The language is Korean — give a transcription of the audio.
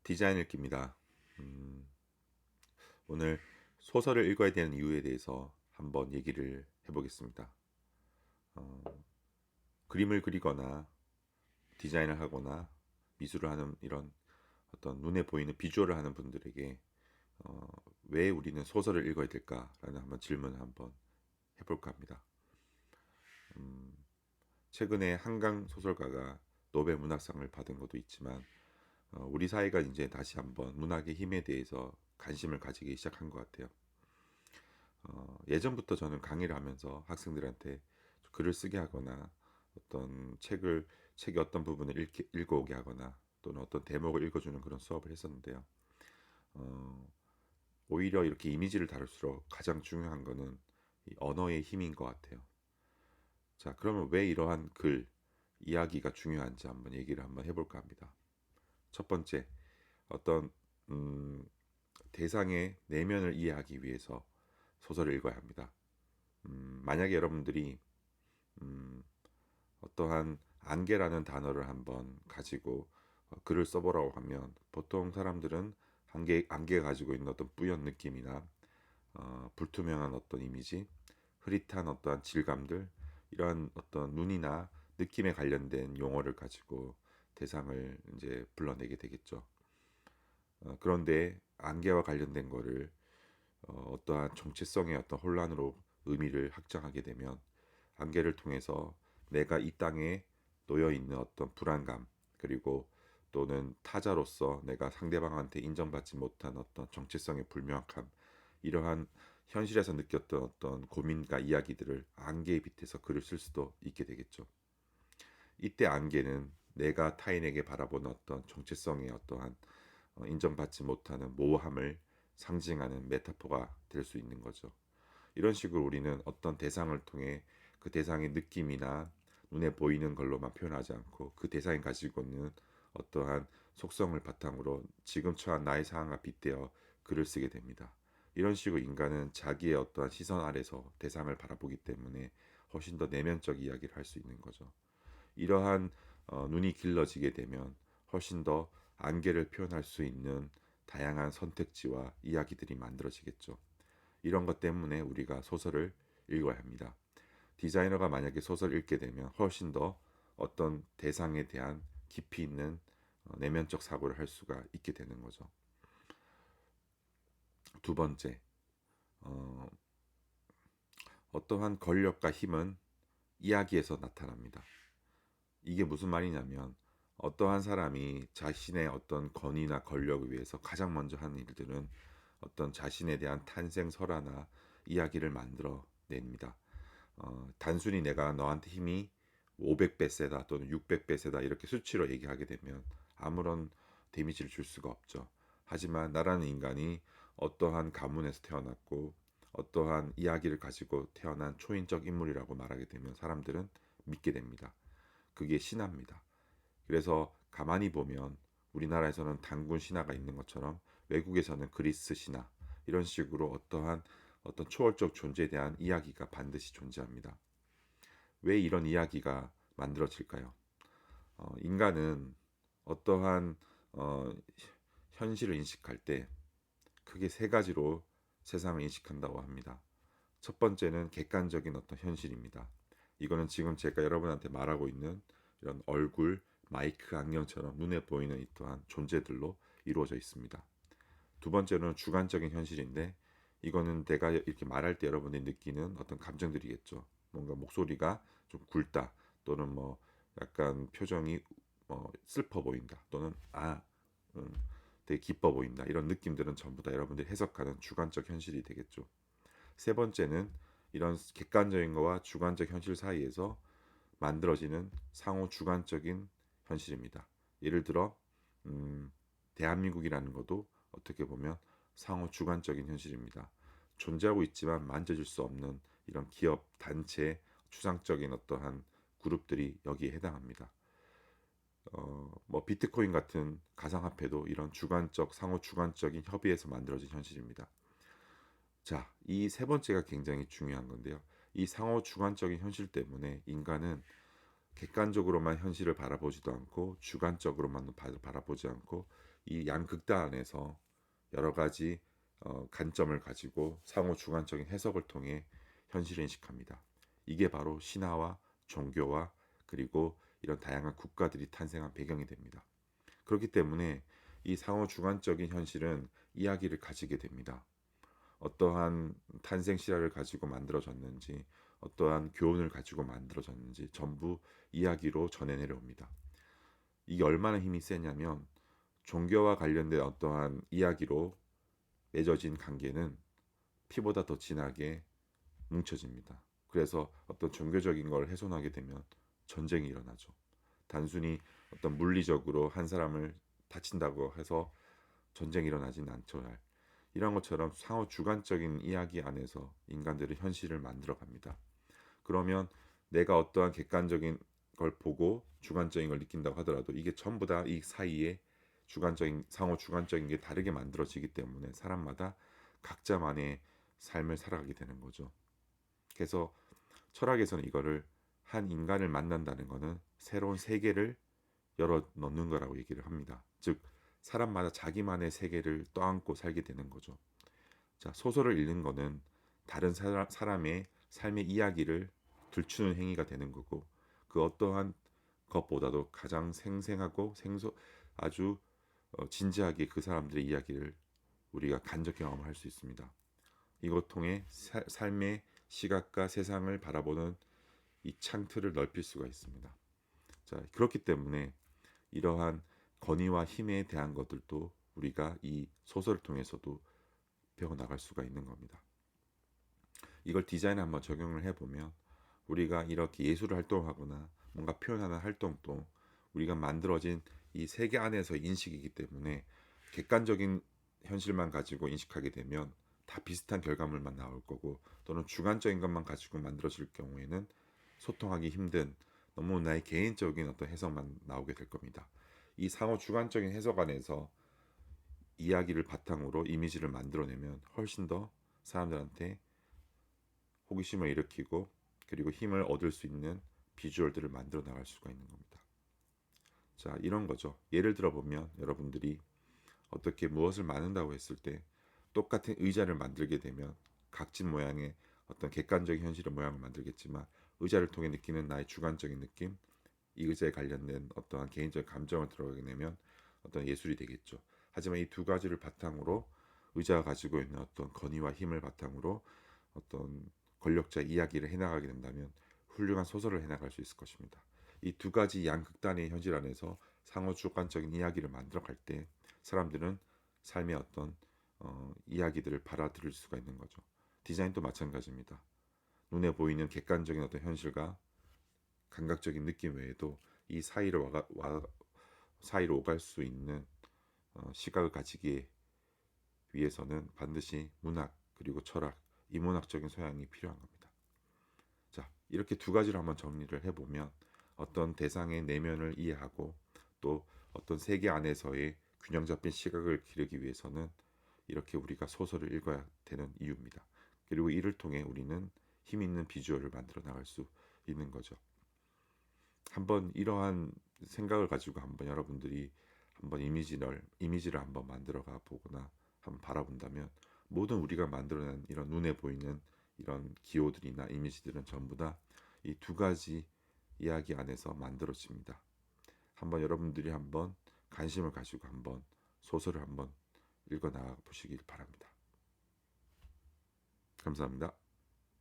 디자인 읽기입니다. 오늘 소설을 읽어야 되는 이유에 대해서 한번 얘기를 해보겠습니다. 어, 그림을 그리거나 디자인을 하거나 미술을 하는 이런 어떤 눈에 보이는 비주얼을 하는 분들에게 왜 우리는 소설을 읽어야 될까라는 한번 질문을 한번 해볼까 합니다. 최근에 한강 소설가가 노벨 문학상을 받은 것도 있지만 우리 사회가 이제 다시 한번 문학의 힘에 대해서 관심을 가지기 시작한 것 같아요. 예전부터 저는 강의를 하면서 학생들한테 글을 쓰게 하거나 어떤 책의 어떤 부분을 읽어오게 하거나 또는 어떤 대목을 읽어주는 그런 수업을 했었는데요. 어, 오히려 이렇게 이미지를 다룰수록 가장 중요한 거는 이 언어의 힘인 것 같아요. 자, 그러면 왜 이러한 이야기가 중요한지 한번 해볼까 합니다. 첫 번째, 어떤 음, 대상의 내면을 이해하기 위해서 소설을 읽어야 합니다. 만약에 여러분들이 음, 어떠한 안개라는 단어를 한번 가지고 글을 써보라고 하면 보통 사람들은 안개가 가지고 있는 어떤 뿌연 느낌이나 불투명한 어떤 이미지, 흐릿한 어떠한 질감들, 이러한 어떤 눈이나 느낌에 관련된 용어를 가지고 대상을 이제 불러내게 되겠죠. 그런데 안개와 관련된 거를 어떠한 정체성의 어떤 혼란으로 의미를 확장하게 되면 안개를 통해서 내가 이 땅에 놓여 있는 어떤 불안감, 그리고 또는 타자로서 내가 상대방한테 인정받지 못한 어떤 정체성의 불명확함, 이러한 현실에서 느꼈던 어떤 고민과 이야기들을 안개에 빗대서 글을 쓸 수도 있게 되겠죠. 이때 안개는 내가 타인에게 바라보는 어떤 정체성의 어떠한 인정받지 못하는 모호함을 상징하는 메타포가 될 수 있는 거죠. 이런 식으로 우리는 어떤 대상을 통해 그 대상의 느낌이나 눈에 보이는 걸로만 표현하지 않고 그 대상이 가지고 있는 어떠한 속성을 바탕으로 지금 처한 나의 상황과 빗대어 글을 쓰게 됩니다. 이런 식으로 인간은 자기의 어떠한 시선 아래서 대상을 바라보기 때문에 훨씬 더 내면적 이야기를 할 수 있는 거죠. 이러한 눈이 길러지게 되면 훨씬 더 안개를 표현할 수 있는 다양한 선택지와 이야기들이 만들어지겠죠. 이런 것 때문에 우리가 소설을 읽어야 합니다. 디자이너가 만약에 소설을 읽게 되면 훨씬 더 어떤 대상에 대한 깊이 있는 내면적 사고를 할 수가 있게 되는 거죠. 두 번째, 어, 어떠한 권력과 힘은 이야기에서 나타납니다. 이게 무슨 말이냐면 어떠한 사람이 자신의 어떤 권위나 권력을 위해서 가장 먼저 하는 일들은 어떤 자신에 대한 탄생 설화나 이야기를 만들어 냅니다. 단순히 내가 너한테 힘이 500배 세다 또는 600배 세다 이렇게 수치로 얘기하게 되면 아무런 데미지를 줄 수가 없죠. 하지만 나라는 인간이 어떠한 가문에서 태어났고 어떠한 이야기를 가지고 태어난 초인적 인물이라고 말하게 되면 사람들은 믿게 됩니다. 그게 신화입니다. 그래서 가만히 보면 우리나라에서는 단군 신화가 있는 것처럼 외국에서는 그리스 신화 이런 식으로 어떠한 어떤 초월적 존재에 대한 이야기가 반드시 존재합니다. 왜 이런 이야기가 만들어질까요? 인간은 어떠한 어, 현실을 인식할 때 크게 세 가지로 세상을 인식한다고 합니다. 첫 번째는 객관적인 어떤 현실입니다. 이거는 지금 제가 여러분한테 말하고 있는 이런 얼굴, 마이크, 안경처럼 눈에 보이는 이러한 존재들로 이루어져 있습니다. 두 번째는 주관적인 현실인데 이거는 내가 이렇게 말할 때 여러분이 느끼는 어떤 감정들이겠죠. 뭔가 목소리가 좀 굵다 또는 뭐 약간 표정이 슬퍼 보인다 또는 음, 되게 기뻐 보인다 이런 느낌들은 전부 다 여러분들이 해석하는 주관적 현실이 되겠죠. 세 번째는 이런 객관적인 거와 주관적 현실 사이에서 만들어지는 상호 주관적인 현실입니다. 예를 들어 대한민국이라는 것도 어떻게 보면 상호 주관적인 현실입니다. 존재하고 있지만 만져질 수 없는 이런 기업, 단체, 추상적인 어떠한 그룹들이 여기에 해당합니다. 뭐 비트코인 같은 가상화폐도 이런 주관적, 상호 주관적인 협의에서 만들어진 현실입니다. 자, 이 세 번째가 굉장히 중요한 건데요. 이 상호 주관적인 현실 때문에 인간은 객관적으로만 현실을 바라보지도 않고 주관적으로만 바라보지 않고 이 양극단 안에서 여러 가지 관점을 가지고 상호 주관적인 해석을 통해 현실을 인식합니다. 이게 바로 신화와 종교와 그리고 이런 다양한 국가들이 탄생한 배경이 됩니다. 그렇기 때문에 이 상호 주관적인 현실은 이야기를 가지게 됩니다. 어떠한 탄생 실화를 가지고 만들어졌는지, 어떠한 교훈을 가지고 만들어졌는지 전부 이야기로 전해 내려옵니다. 이게 얼마나 힘이 세냐면 종교와 관련된 어떠한 이야기로 맺어진 관계는 피보다 더 진하게 뭉쳐집니다. 그래서 어떤 종교적인 걸 훼손하게 되면 전쟁이 일어나죠. 단순히 어떤 물리적으로 한 사람을 다친다고 해서 전쟁이 일어나진 않죠. 이런 것처럼 상호 주관적인 이야기 안에서 인간들은 현실을 만들어갑니다. 그러면 내가 어떠한 객관적인 걸 보고 주관적인 걸 느낀다고 하더라도 이게 전부 다 이 사이에 주관적인 상호 주관적인 게 다르게 만들어지기 때문에 사람마다 각자만의 삶을 살아가게 되는 거죠. 그래서 철학에서는 이거를 한 인간을 만난다는 것은 새로운 세계를 열어 넣는 거라고 얘기를 합니다. 즉 사람마다 자기만의 세계를 떠안고 살게 되는 거죠. 자, 소설을 읽는 거는 다른 사람의 삶의 이야기를 들추는 행위가 되는 거고 그 어떠한 것보다도 가장 생생하고 아주 진지하게 그 사람들의 이야기를 우리가 간접 경험을 할 수 있습니다. 이것 통해 삶의 시각과 세상을 바라보는 이 창틀을 넓힐 수가 있습니다. 자, 그렇기 때문에 이러한 권위와 힘에 대한 것들도 우리가 이 소설을 통해서도 배워나갈 수가 있는 겁니다. 이걸 디자인에 한번 적용을 해보면 우리가 이렇게 예술을 활동하거나 뭔가 표현하는 활동도 우리가 만들어진 이 세계 안에서 인식이기 때문에 객관적인 현실만 가지고 인식하게 되면 다 비슷한 결과물만 나올 거고 또는 주관적인 것만 가지고 만들어질 경우에는 소통하기 힘든 너무 나의 개인적인 어떤 해석만 나오게 될 겁니다. 이 상호 주관적인 해석 안에서 이야기를 바탕으로 이미지를 만들어내면 훨씬 더 사람들한테 호기심을 일으키고 그리고 힘을 얻을 수 있는 비주얼들을 만들어 나갈 수가 있는 겁니다. 자, 이런 거죠. 예를 들어 보면 여러분들이 어떻게 무엇을 만든다고 했을 때 똑같은 의자를 만들게 되면 각진 모양의 어떤 객관적인 현실의 모양을 만들겠지만 의자를 통해 느끼는 나의 주관적인 느낌, 이 의자에 관련된 어떠한 개인적 감정을 들어가게 되면 어떤 예술이 되겠죠. 하지만 이 두 가지를 바탕으로 의자가 가지고 있는 어떤 권위와 힘을 바탕으로 어떤 권력자 이야기를 해나가게 된다면 훌륭한 소설을 해나갈 수 있을 것입니다. 이 두 가지 양극단의 현실 안에서 상호 주관적인 이야기를 만들어갈 때 사람들은 삶의 어떤 이야기들을 받아들일 수가 있는 거죠. 디자인도 마찬가지입니다. 눈에 보이는 객관적인 어떤 현실과 감각적인 느낌 외에도 이 사이로 오갈 수 있는 시각을 가지기 위해서는 반드시 문학 그리고 철학, 이문학적인 소양이 필요한 겁니다. 자, 이렇게 두 가지를 한번 정리를 해보면 어떤 대상의 내면을 이해하고 또 어떤 세계 안에서의 균형 잡힌 시각을 기르기 위해서는 이렇게 우리가 소설을 읽어야 되는 이유입니다. 그리고 이를 통해 우리는 힘 있는 비주얼을 만들어 나갈 수 있는 거죠. 한번 이러한 생각을 가지고 한번 여러분들이 한번 이미지를 한번 만들어가 보거나 한번 바라본다면 모든 우리가 만들어낸 이런 눈에 보이는 이런 기호들이나 이미지들은 전부 다 이 두 가지 이야기 안에서 만들어집니다. 한번 여러분들이 한번 관심을 가지고 한번 소설을 한번 읽어 나가 보시길 바랍니다. 감사합니다.